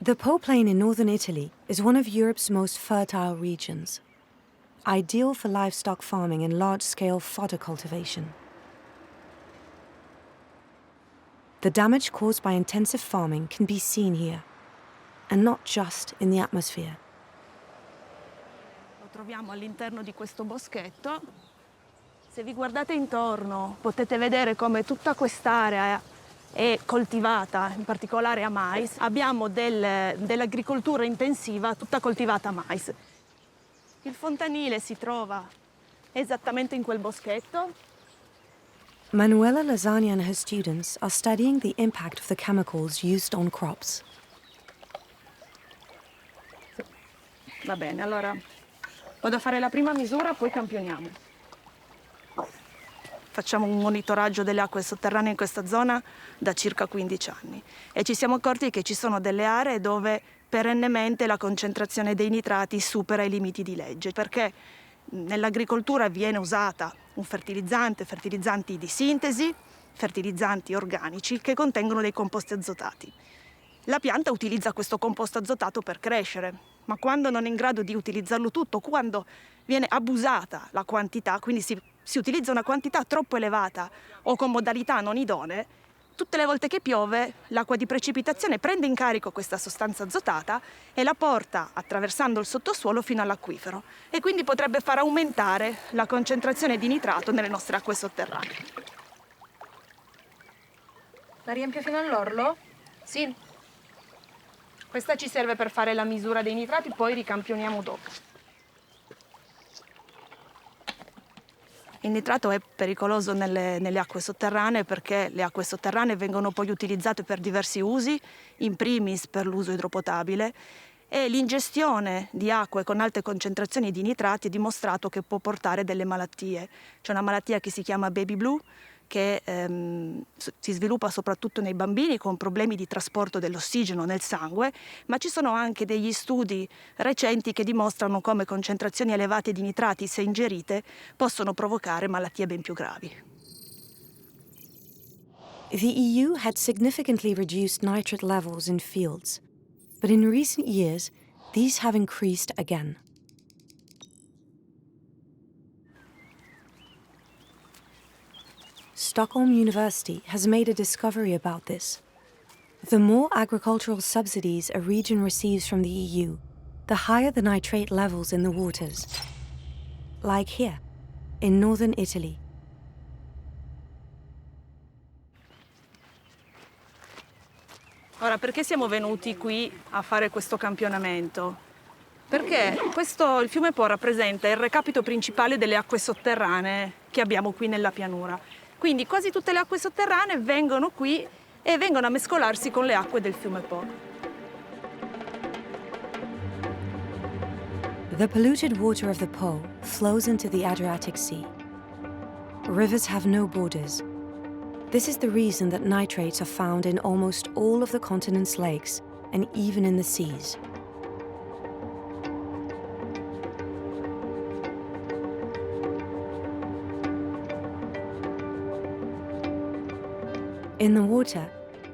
The Po Plain in northern Italy is one of Europe's most fertile regions, ideal for livestock farming and large-scale fodder cultivation. The damage caused by intensive farming can be seen here, and not just in the atmosphere. Lo troviamo all'interno di questo boschetto. Se vi guardate intorno potete vedere come tutta quest'area è coltivata, in particolare a mais. Abbiamo dell'agricoltura intensiva tutta coltivata a mais. Il fontanile si trova esattamente in quel boschetto. Manuela Lasagna and her students are studying the impact of the chemicals used on crops. Va bene, allora vado a fare la prima misura, poi campioniamo. Facciamo un monitoraggio delle acque sotterranee in questa zona da circa 15 anni e ci siamo accorti che ci sono delle aree dove perennemente la concentrazione dei nitrati supera i limiti di legge, perché nell'agricoltura viene usata un fertilizzanti di sintesi, fertilizzanti organici che contengono dei composti azotati. La pianta utilizza questo composto azotato per crescere, ma quando non è in grado di utilizzarlo tutto, quando viene abusata la quantità, quindi si utilizza una quantità troppo elevata o con modalità non idonee, tutte le volte che piove l'acqua di precipitazione prende in carico questa sostanza azotata e la porta attraversando il sottosuolo fino all'acquifero e quindi potrebbe far aumentare la concentrazione di nitrato nelle nostre acque sotterranee. La riempio fino all'orlo? Sì. Questa ci serve per fare la misura dei nitrati, poi ricampioniamo dopo. Il nitrato è pericoloso nelle acque sotterranee perché le acque sotterranee vengono poi utilizzate per diversi usi, in primis per l'uso idropotabile, e l'ingestione di acque con alte concentrazioni di nitrati è dimostrato che può portare delle malattie. C'è una malattia che si chiama baby blue, che si sviluppa soprattutto nei bambini con problemi di trasporto dell'ossigeno nel sangue, ma ci sono anche degli studi recenti che dimostrano come concentrazioni elevate di nitrati, se ingerite, possono provocare malattie ben più gravi. The EU had significantly reduced nitrate levels in fields, but in recent years, these have increased again. Stockholm University has made a discovery about this. The more agricultural subsidies a region receives from the EU, the higher the nitrate levels in the waters. Like here, in northern Italy. Ora, perché siamo venuti qui a fare questo campionamento? Perché il fiume Po rappresenta il recapito principale delle acque sotterranee che abbiamo qui nella pianura. Quindi quasi tutte le acque sotterranee vengono qui e vengono a mescolarsi con le acque del fiume Po. The polluted water of the Po flows into the Adriatic Sea. Rivers have no borders. This is the reason that nitrates are found in almost all of the continent's lakes and even in the seas. In the water,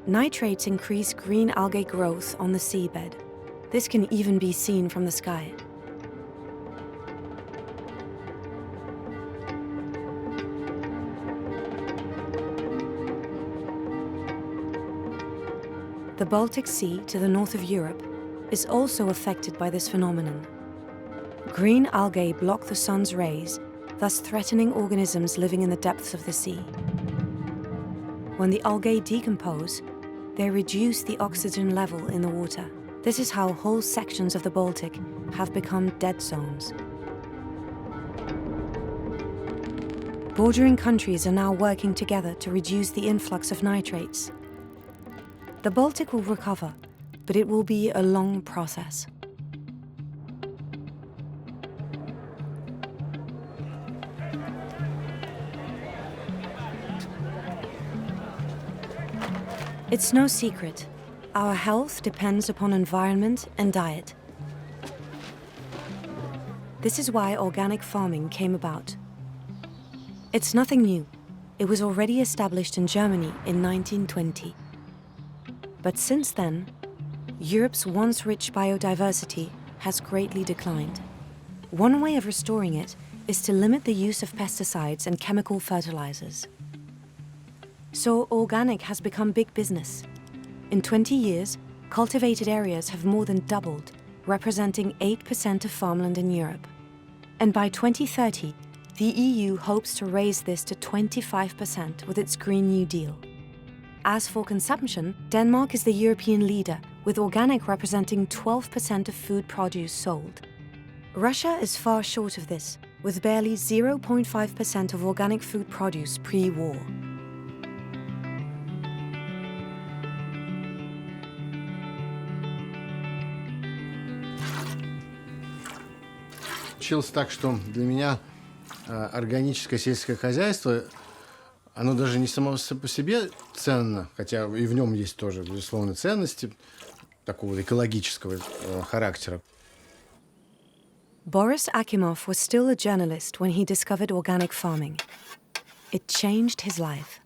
nitrates increase green algae growth on the seabed. This can even be seen from the sky. The Baltic Sea to the north of Europe is also affected by this phenomenon. Green algae block the sun's rays, thus threatening organisms living in the depths of the sea. When the algae decompose, they reduce the oxygen level in the water. This is how whole sections of the Baltic have become dead zones. Bordering countries are now working together to reduce the influx of nitrates. The Baltic will recover, but it will be a long process. It's no secret. Our health depends upon environment and diet. This is why organic farming came about. It's nothing new. It was already established in Germany in 1920. But since then, Europe's once rich biodiversity has greatly declined. One way of restoring it is to limit the use of pesticides and chemical fertilizers. So organic has become big business. In 20 years, cultivated areas have more than doubled, representing 8% of farmland in Europe. And by 2030, the EU hopes to raise this to 25% with its Green New Deal. As for consumption, Denmark is the European leader, with organic representing 12% of food produce sold. Russia is far short of this, with barely 0.5% of organic food produce pre-war. Получилось так, что для меня органическое сельское хозяйство, оно даже не само по себе ценно, хотя и в нем есть тоже, безусловно, ценности такого экологического характера. Boris Akimov was still a journalist when he discovered organic farming. It changed his life.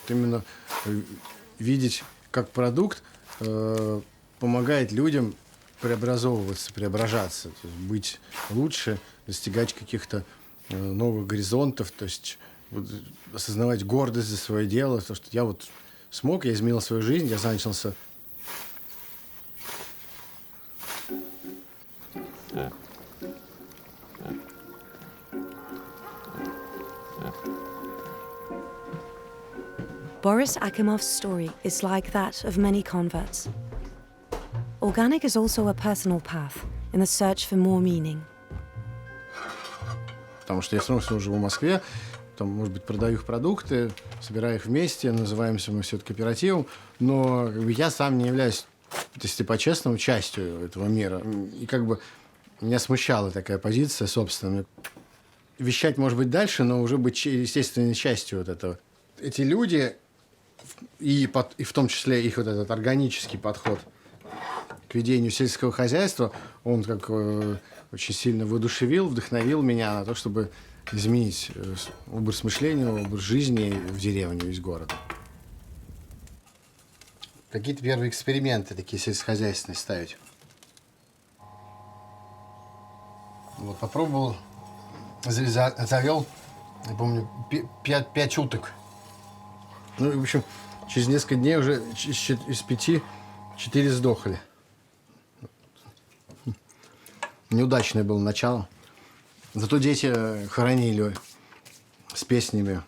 Именно видеть, как продукт помогает людям преобразовываться, преображаться, то есть быть лучше, достигать каких-то новых горизонтов, то есть вот, осознавать гордость за свое дело, то, что я вот смог, я изменил свою жизнь, я занялся. Boris Akimov's story is like that of many converts. Organic is also a personal path in the search for more meaning. Потому что я все равно живу в Москве, там, может быть, продаю их продукты, собираю их вместе, называемся мы все это кооперативом, но как бы, я сам не являюсь, если по-честному, частью этого мира. И как бы меня смущала такая позиция собственная. Вещать, может быть, дальше, но уже быть естественной частью вот этого. Эти люди, и в том числе их вот этот органический подход к ведению сельского хозяйства, он как очень сильно воодушевил, вдохновил меня на то, чтобы изменить образ мышления, образ жизни в деревню из города. Какие-то первые эксперименты такие сельскохозяйственные ставить. Вот, попробовал, завел, я помню, 5 уток. Ну, в общем, через несколько дней уже из 5 4 сдохли. Неудачное было начало. Зато дети хоронили с песнями,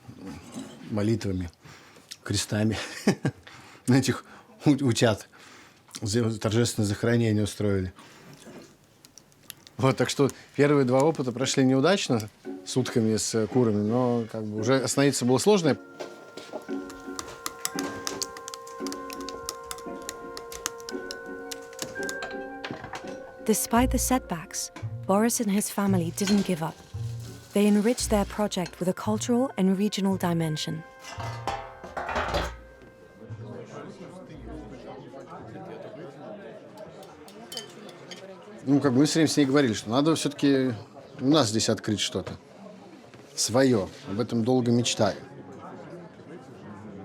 молитвами, крестами на этих утят. Торжественное захоронение устроили. Вот, так что первые 2 опыта прошли неудачно с утками, с курами, но как бы уже остановиться было сложно. Despite the setbacks, Boris and his family didn't give up. They enriched their project with a cultural and regional dimension. Ну, как бы мы все время с ней говорили, что надо все-таки у нас здесь открыть что-то свое. Об этом долго мечтали.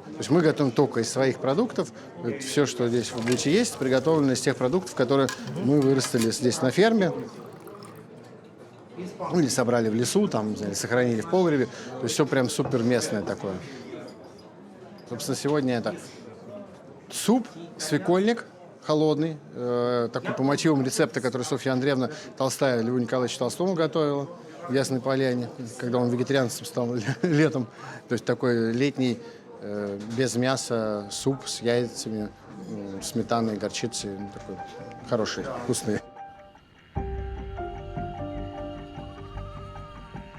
То есть мы готовим только из своих продуктов. Это все, что здесь в Бличе есть, приготовлено из тех продуктов, которые мы вырастили здесь на ферме. Ну, или собрали в лесу, там, или сохранили в погребе. То есть все прям супер местное такое. Собственно, сегодня это суп, свекольник холодный, такой по мотивам рецепта, который Софья Андреевна Толстая Льву Николаевичу Толстому готовила в Ясной Поляне, когда он вегетарианцем стал летом. То есть такой летний, без мяса, суп с яйцами, сметаной, горчицей. Такой хороший, вкусный.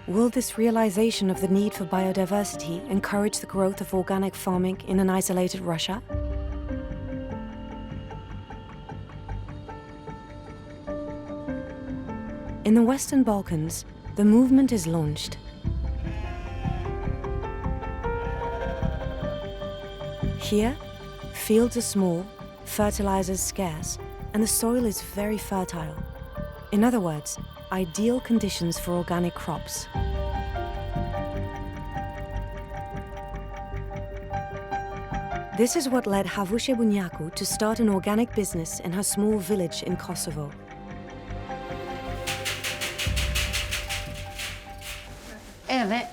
Will this realization of the need for biodiversity encourage the growth of organic farming in an isolated Russia? In the Western Balkans, the movement is launched. Here, fields are small, fertilizers scarce, and the soil is very fertile. In other words, ideal conditions for organic crops. This is what led Havushe Bunyaku to start an organic business in her small village in Kosovo. Edhe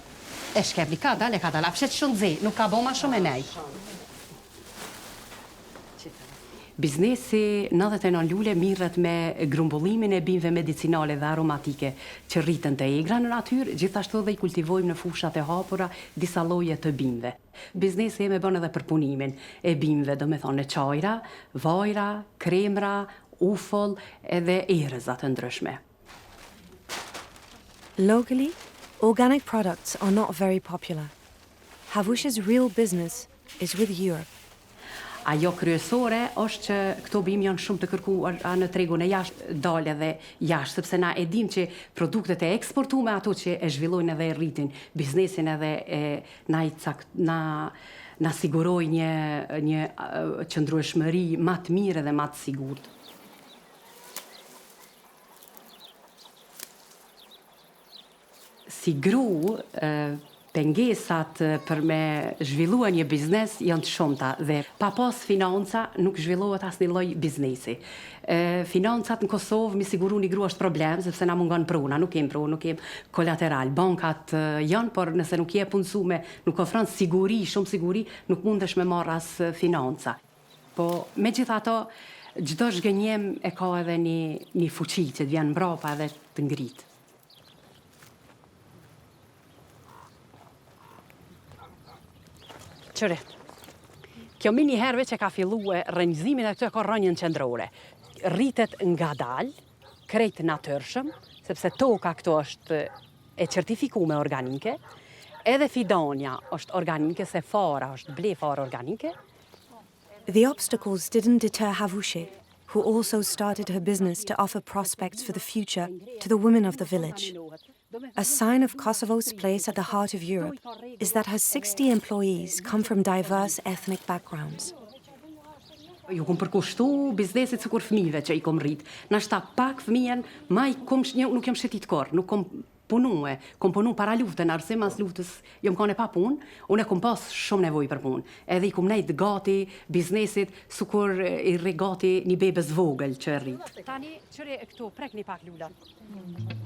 e shkebli ka dale ka dala, pse të shumë dze, nuk ka bo ma shumë e nej. Biznesi 99 lule mirret me grumbullimin e bimëve medicinale dhe aromatike që rritën të egra në natyrë, gjithashtu dhe i kultivojmë në fushat e hapura disa lloje të bimëve. Biznesi jemi bën edhe përpunimin e bimëve, do me thonë çajra, vajra, kremra, ufoll edhe erëza të ndryshme. Locally, organic products are not very popular. Havushe's real business is with Europe. Ajo kryesore është që këto bimë janë shumë të kërkuar në tregun e jashtë, dalë edhe jashtë, sepse na e dim që produktet e eksportume ato që e zhvillojnë edhe e rritin biznesin edhe na siguroj një qëndrueshmëri më të mirë dhe më të sigurt. Si gru, pengesat për me zhvillua një biznes janë të shumta dhe pa pas financa nuk zhvillohet asnjë lloj biznesi. Financat në Kosovë mi siguru një gru është problem, sepse na mungon pruna, nuk kem prunë, nuk kem kolateral. Bankat janë, por nëse nuk je punësume, nuk ofron siguri, shumë siguri, nuk mundesh me marr as financa. Po megjithato, çdo zhgënjem e ka edhe një fuqi që të vjen mbrapa edhe të ngrit. Qëre, kjo mini herve që ka filluar rrënjëzimin e këto ka rrënjën qendrore. Rritet nga dalë, krejt natyrshëm, sepse toka këto është e certifikume organike, edhe fidonja është organike, se fara është ble fara organike. The obstacles didn't deter Havushe, who also started her business to offer prospects for the future to the women of the village. A sign of Kosovo's place at the heart of Europe is that her 60 employees come from diverse ethnic backgrounds. Ju kom përkushtu biznesit sikur fëmijëve që i kom rrit. Nashta pak fëmijën, nuk jam shetit kor, nuk kom punue. Kom punu para luftën, arse mas luftës jom kone pa punë, unë e kom pas shumë nevoj për punë. Edhe i kom nejt gati biznesit sikur i rri gati një bebes vogël që rrit. Tani, qëre këtu, prek një pak lullat.